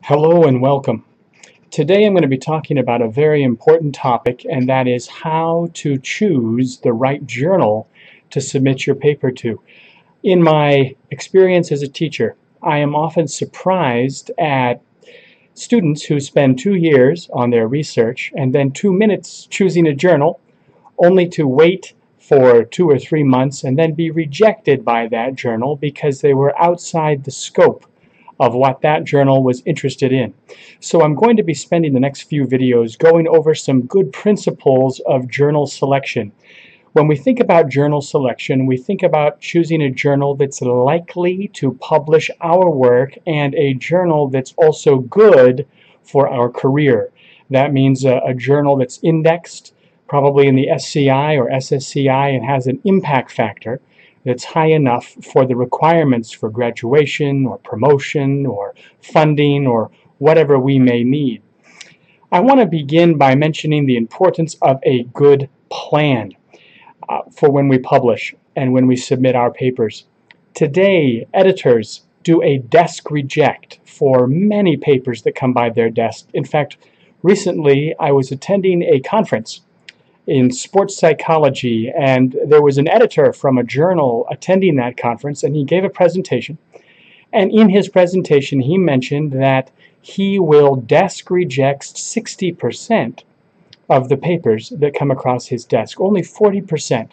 Hello and welcome. Today I'm going to be talking about a very important topic, and that is how to choose the right journal to submit your paper to. In my experience as a teacher, I am often surprised at students who spend 2 years on their research and then 2 minutes choosing a journal, only to wait for 2 or 3 months and then be rejected by that journal because they were outside the scope of what that journal was interested in. So I'm going to be spending the next few videos going over some good principles of journal selection. When we think about journal selection, we think about choosing a journal that's likely to publish our work and a journal that's also good for our career. That means a journal that's indexed, probably in the SCI or SSCI, and has an impact factor that's high enough for the requirements for graduation or promotion or funding or whatever we may need. I want to begin by mentioning the importance of a good plan for when we publish and when we submit our papers. Today, editors do a desk reject for many papers that come by their desk. In fact, recently I was attending a conference in sports psychology, and there was an editor from a journal attending that conference, and he gave a presentation. And in his presentation, he mentioned that he will desk reject 60% of the papers that come across his desk. Only 40%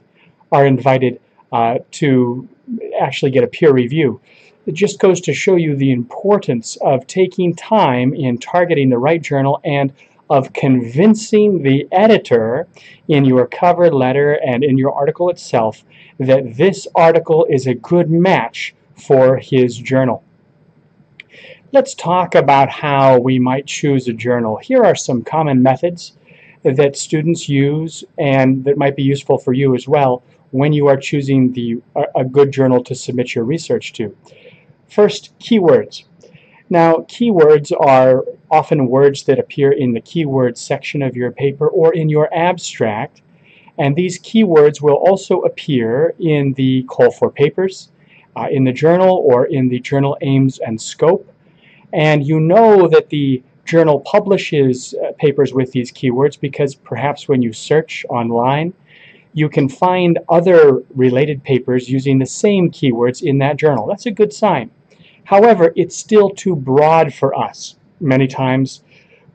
are invited to actually get a peer review. It just goes to show you the importance of taking time in targeting the right journal and of convincing the editor in your cover letter and in your article itself that this article is a good match for his journal. Let's talk about how we might choose a journal. Here are some common methods that students use and that might be useful for you as well when you are choosing a good journal to submit your research to. First, keywords. Now, keywords are often words that appear in the keywords section of your paper or in your abstract, and these keywords will also appear in the call for papers, in the journal, or in the journal aims and scope. And you know that the journal publishes papers with these keywords because perhaps when you search online, you can find other related papers using the same keywords in that journal. That's a good sign. However, it's still too broad for us. Many times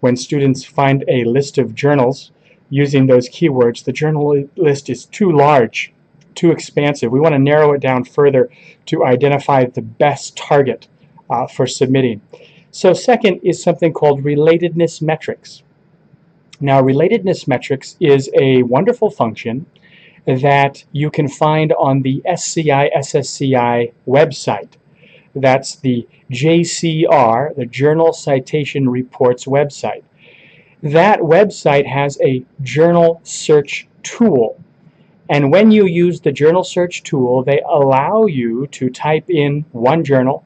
when students find a list of journals using those keywords, the journal list is too large, too expansive. We want to narrow it down further to identify the best target for submitting. So second is something called relatedness metrics. Now, relatedness metrics is a wonderful function that you can find on the SCI SSCI website. That's the JCR, the Journal Citation Reports website. That website has a journal search tool. And when you use the journal search tool, they allow you to type in one journal,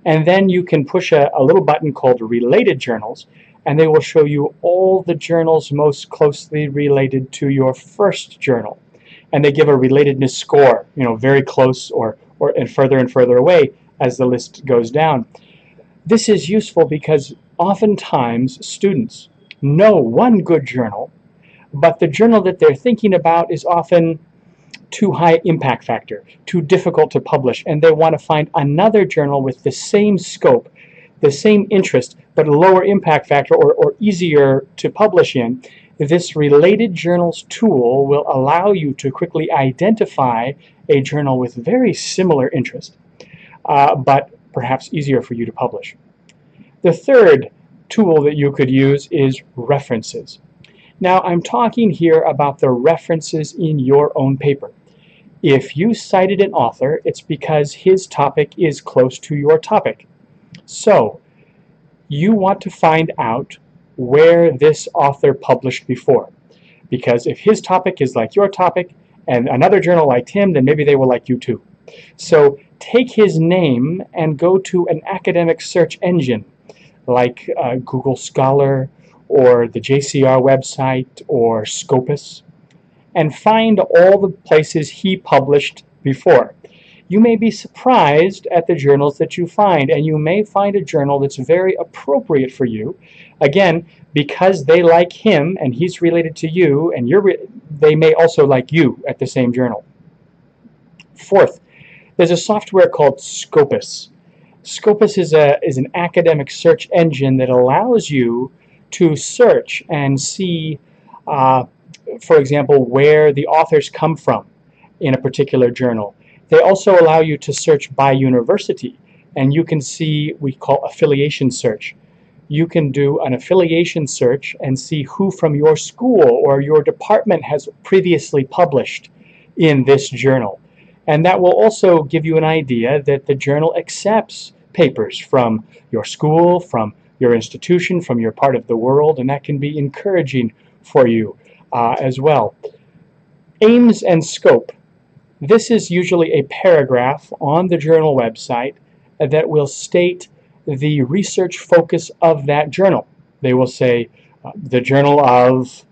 and then you can push a little button called Related Journals, and they will show you all the journals most closely related to your first journal. And they give a relatedness score, very close or and further away as the list goes down. This is useful because oftentimes students know one good journal, but the journal that they're thinking about is often too high impact factor, too difficult to publish, and they want to find another journal with the same scope, the same interest, but a lower impact factor or easier to publish in. This Related Journals tool will allow you to quickly identify a journal with very similar interest, but perhaps easier for you to publish. The third tool that you could use is references. Now, I'm talking here about the references in your own paper. If you cited an author, it's because his topic is close to your topic. So, you want to find out where this author published before. Because if his topic is like your topic and another journal liked him, then maybe they will like you too. So take his name and go to an academic search engine like Google Scholar or the JCR website or Scopus and find all the places he published before. you may be surprised at the journals that you find, and you may find a journal that's very appropriate for you. Again, because they like him and he's related to you, and they may also like you at the same journal. Fourth, there's a software called Scopus. Scopus is an academic search engine that allows you to search and see, for example, where the authors come from in a particular journal. They also allow you to search by university, and you can see, we call affiliation search. You can do an affiliation search and see who from your school or your department has previously published in this journal. And that will also give you an idea that the journal accepts papers from your school, from your institution, from your part of the world, and that can be encouraging for you as well. Aims and scope. This is usually a paragraph on the journal website that will state the research focus of that journal. They will say, the Journal of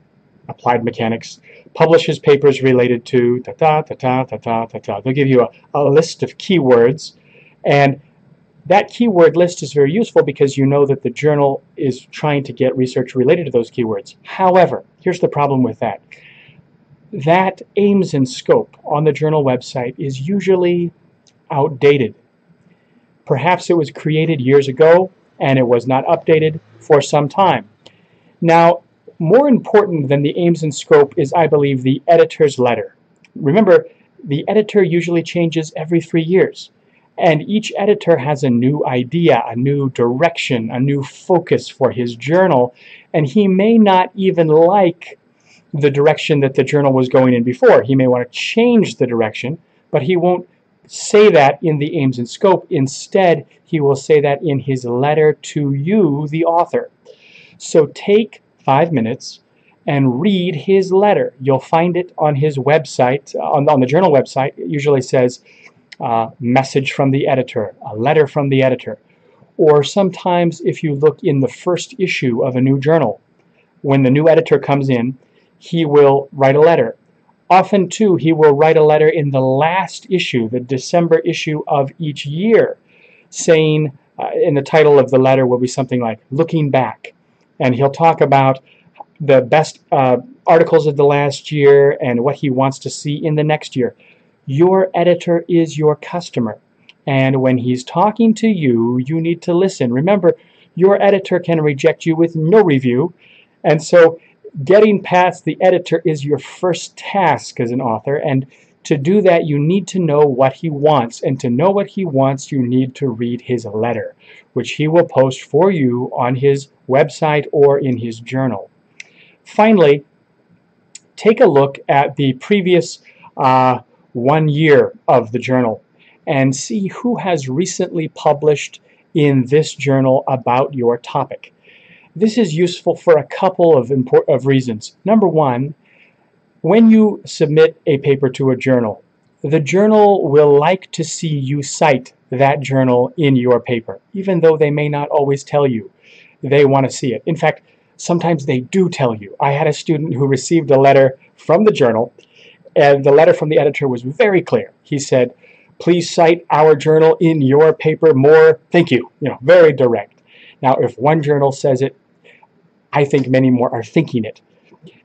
Applied Mechanics publishes papers related to ta-ta, ta-ta, ta-ta, ta-ta. They'll give you a list of keywords, and that keyword list is very useful because you know that the journal is trying to get research related to those keywords. However, here's the problem with that. That aims and scope on the journal website is usually outdated. Perhaps it was created years ago and it was not updated for some time. Now, more important than the aims and scope is, I believe, the editor's letter. Remember, the editor usually changes every 3 years, and each editor has a new idea, a new direction, a new focus for his journal, and he may not even like the direction that the journal was going in before. He may want to change the direction, but he won't say that in the aims and scope. Instead, he will say that in his letter to you, the author. So take 5 minutes and read his letter. You'll find it on his website, on the journal website. It usually says message from the editor, a letter from the editor. Or sometimes if you look in the first issue of a new journal, when the new editor comes in, he will write a letter. Often, too, he will write a letter in the last issue, the December issue of each year, saying, in the title of the letter will be something like, Looking Back. And he'll talk about the best articles of the last year and what he wants to see in the next year. Your editor is your customer. And when he's talking to you, you need to listen. Remember, your editor can reject you with no review. And so getting past the editor is your first task as an author, and to do that you need to know what he wants, and to know what he wants you need to read his letter, which he will post for you on his website or in his journal. Finally, take a look at the previous 1 year of the journal and see who has recently published in this journal about your topic. This is useful for a couple of reasons. Number one, when you submit a paper to a journal, the journal will like to see you cite that journal in your paper, even though they may not always tell you they want to see it. In fact, sometimes they do tell you. I had a student who received a letter from the journal, and the letter from the editor was very clear. He said, please cite our journal in your paper more. Thank you. Very direct. Now, if one journal says it, I think many more are thinking it.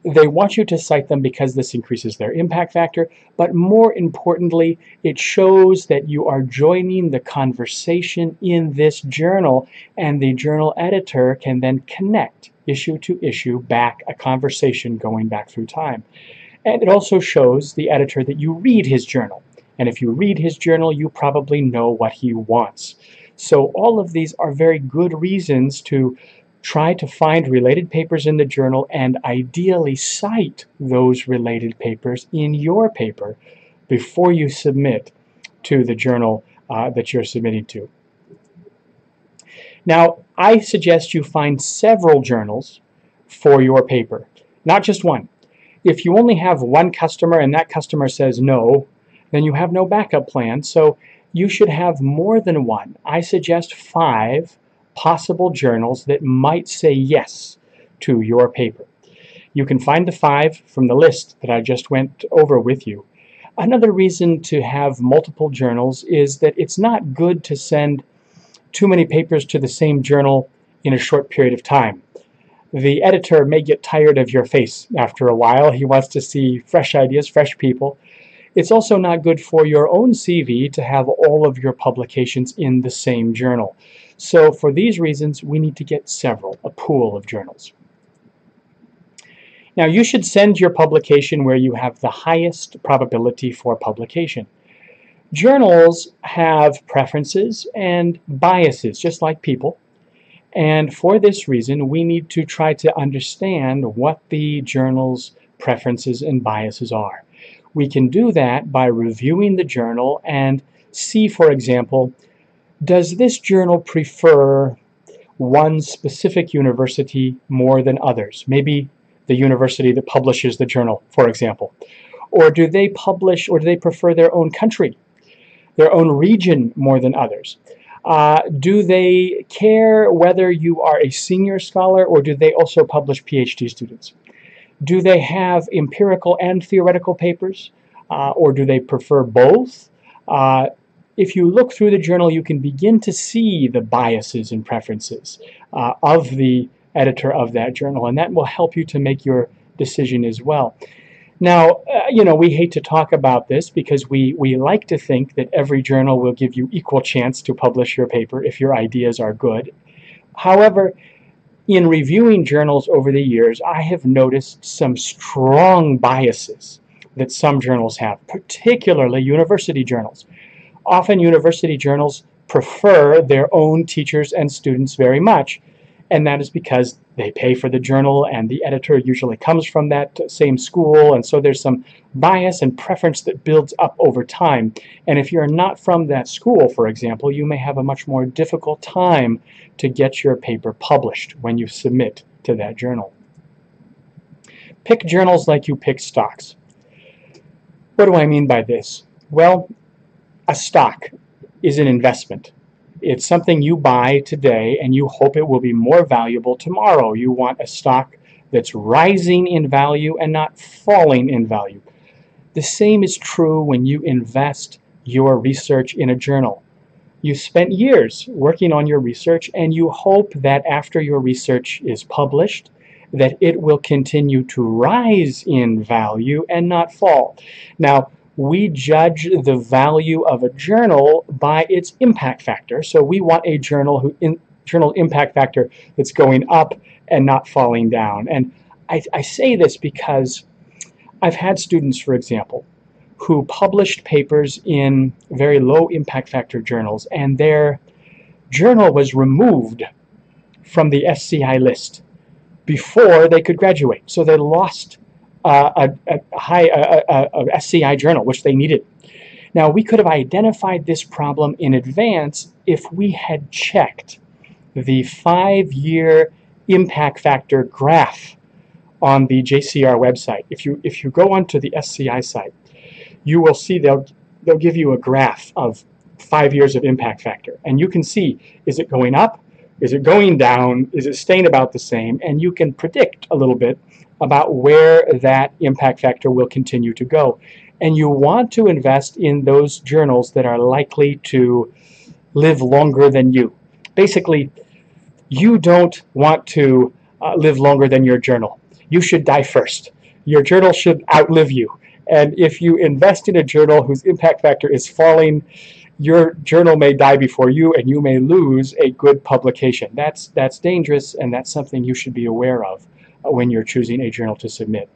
They want you to cite them because this increases their impact factor, but more importantly, it shows that you are joining the conversation in this journal, and the journal editor can then connect issue to issue back, a conversation going back through time. And it also shows the editor that you read his journal. And if you read his journal, you probably know what he wants. So all of these are very good reasons to try to find related papers in the journal and ideally cite those related papers in your paper before you submit to the journal that you're submitting to. Now, I suggest you find several journals for your paper, not just one. If you only have one customer and that customer says no, then you have no backup plan, so you should have more than one. I suggest 5 possible journals that might say yes to your paper. You can find the 5 from the list that I just went over with you. Another reason to have multiple journals is that it's not good to send too many papers to the same journal in a short period of time. The editor may get tired of your face after a while. He wants to see fresh ideas, fresh people. It's also not good for your own CV to have all of your publications in the same journal. So for these reasons, we need to get several, a pool of journals. Now, you should send your publication where you have the highest probability for publication. Journals have preferences and biases, just like people. And for this reason, we need to try to understand what the journal's preferences and biases are. We can do that by reviewing the journal and see, for example, does this journal prefer one specific university more than others? Maybe the university that publishes the journal, for example. Or do they prefer their own country, their own region more than others? Do they care whether you are a senior scholar, or do they also publish PhD students? Do they have empirical and theoretical papers, or do they prefer both? If you look through the journal, you can begin to see the biases and preferences of the editor of that journal, and that will help you to make your decision as well. Now, we hate to talk about this because we like to think that every journal will give you equal chance to publish your paper if your ideas are good. However, in reviewing journals over the years, I have noticed some strong biases that some journals have, particularly university journals. Often university journals prefer their own teachers and students very much, and that is because they pay for the journal and the editor usually comes from that same school, and so there's some bias and preference that builds up over time. And if you're not from that school, for example, you may have a much more difficult time to get your paper published when you submit to that journal. Pick journals like you pick stocks. What do I mean by this? Well, a stock is an investment. It's something you buy today and you hope it will be more valuable tomorrow. You want a stock that's rising in value and not falling in value. The same is true when you invest your research in a journal. You spent years working on your research and you hope that after your research is published, that it will continue to rise in value and not fall. Now, we judge the value of a journal by its impact factor. So we want a journal journal impact factor that's going up and not falling down. And I say this because I've had students, for example, who published papers in very low impact factor journals, and their journal was removed from the SCI list before they could graduate. So they lost a SCI journal, which they needed. Now, we could have identified this problem in advance if we had checked the 5-year impact factor graph on the JCR website. If you go onto the SCI site, you will see they'll give you a graph of 5 years of impact factor, and you can see, is it going up? Is it going down? Is it staying about the same? And you can predict a little bit about where that impact factor will continue to go. And you want to invest in those journals that are likely to live longer than you. Basically, you don't want to live longer than your journal. You should die first. Your journal should outlive you. And if you invest in a journal whose impact factor is falling, your journal may die before you and you may lose a good publication. That's dangerous, and that's something you should be aware of when you're choosing a journal to submit.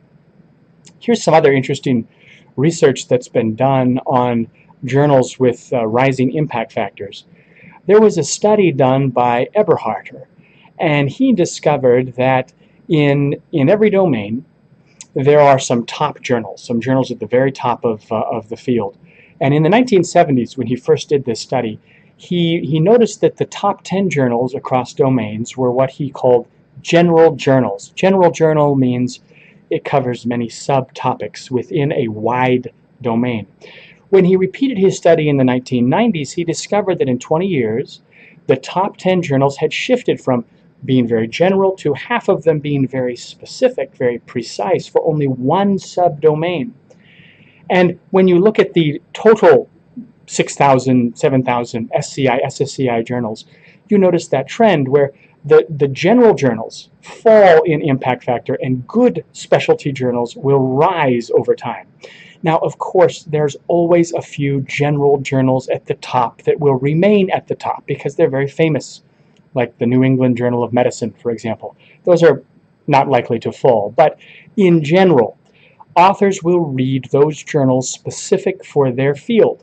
Here's some other interesting research that's been done on journals with rising impact factors. There was a study done by Eberharter, and he discovered that in every domain there are some top journals, some journals at the very top of the field. And in the 1970s, when he first did this study, he noticed that the top 10 journals across domains were what he called general journals. General journal means it covers many subtopics within a wide domain. When he repeated his study in the 1990s, he discovered that in 20 years, the top 10 journals had shifted from being very general to half of them being very specific, very precise for only one subdomain. And when you look at the total 6,000, 7,000 SCI, SSCI journals, you notice that trend where the general journals fall in impact factor and good specialty journals will rise over time. Now, of course, there's always a few general journals at the top that will remain at the top because they're very famous, like the New England Journal of Medicine, for example. Those are not likely to fall, but in general, authors will read those journals specific for their field.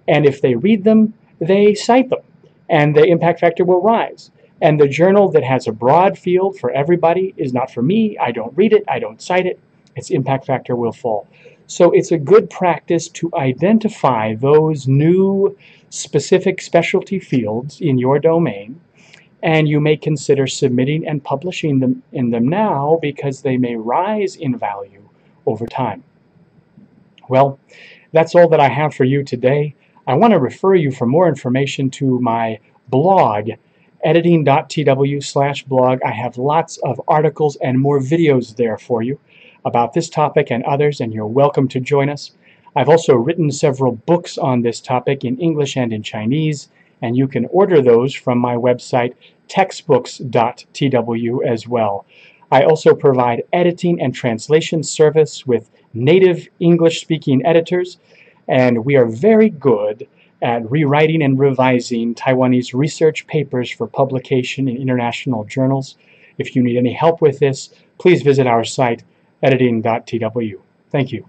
And if they read them, they cite them, and the impact factor will rise. And the journal that has a broad field for everybody is not for me. I don't read it. I don't cite it. Its impact factor will fall. So it's a good practice to identify those new specific specialty fields in your domain, and you may consider submitting and publishing them in them now because they may rise in value over time. Well, that's all that I have for you today. I want to refer you for more information to my blog, editing.tw/blog. I have lots of articles and more videos there for you about this topic and others, and you're welcome to join us. I've also written several books on this topic in English and in Chinese, and you can order those from my website, textbooks.tw, as well. I also provide editing and translation service with native English-speaking editors, and we are very good at rewriting and revising Taiwanese research papers for publication in international journals. If you need any help with this, please visit our site, editing.tw. Thank you.